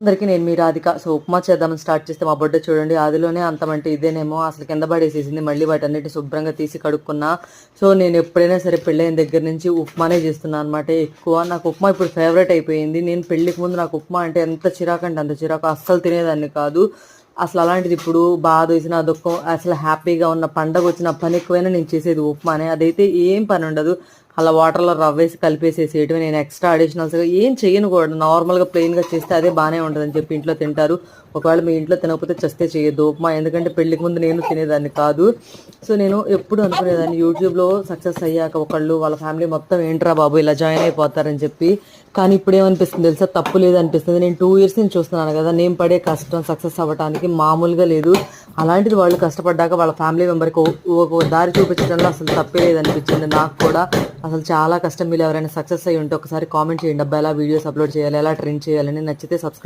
అందరికి నేను మీ రాధిక. సో ఉప్మా చేద్దామని స్టార్ట్ చేస్తే మా బొడ్డ చూడండి అదిలోనే అంతమంటే ఇదేనేమో అసలు కింద పడేసేసింది. మళ్ళీ వాటన్నిటిని శుభ్రంగా తీసి కడుక్కున్నా. సో నేను ఎప్పుడైనా సరే పెళ్ళైన దగ్గర నుంచి ఉప్మానే చేస్తున్నాను అనమాట ఎక్కువ. నాకు ఉప్మా ఇప్పుడు ఫేవరెట్ అయిపోయింది. నేను పెళ్ళికి ముందు నాకు ఉప్మా అంటే ఎంత చిరాకు అంటే అంత చిరాకు, అస్సలు తినేదాన్ని కాదు. అసలు అలాంటిది ఇప్పుడు బాధ వేసిన దుఃఖం అసలు హ్యాపీగా ఉన్న పండగ వచ్చిన పని ఎక్కువైనా నేను చేసేది ఉప్మానే. అదైతే ఏం పని ఉండదు, అలా వాటర్లో రవ్వేసి కలిపేసేసేయటం. నేను ఎక్స్ట్రా అడిషనల్స్గా ఏం చేయను కూడా, నార్మల్గా ప్లెయిన్గా చేస్తే అదే బాగానే ఉంటుందని చెప్పి ఇంట్లో తింటారు. ఒకవేళ మీ ఇంట్లో తినకపోతే చస్తే చేయొద్దు ఉప్మా, ఎందుకంటే పెళ్ళికి ముందు నేను తినేదాన్ని కాదు. సో నేను ఎప్పుడు అనుకునేదాన్ని యూట్యూబ్లో సక్సెస్ అయ్యాక ఒకళ్ళు వాళ్ళ ఫ్యామిలీ మొత్తం ఏంట్రా బాబు ఇలా జాయిన్ అయిపోతారని చెప్పి. కానీ ఇప్పుడు ఏమనిపిస్తుంది తెలుసా, తప్పు లేదనిపిస్తుంది. నేను 2 years నుంచి చూస్తున్నాను కదా, నేను పడే కష్టం సక్సెస్ అవ్వడానికి మామూలుగా లేదు. అలాంటిది వాళ్ళు కష్టపడ్డాక వాళ్ళ ఫ్యామిలీ మెంబర్కి ఒక దారి చూపించడంలో అసలు తప్పే లేదనిపించింది నాకు కూడా. అసలు చాలా కష్టం. మీరు ఎవరైనా సక్సెస్ అయ్యి ఉంటే ఒకసారి కామెంట్ చేయండి, అబ్బా ఎలా వీడియోస్ అప్లోడ్ చేయాలి, ఎలా ట్రెండ్ చేయాలని. నచ్చితే సబ్స్క్రైబ్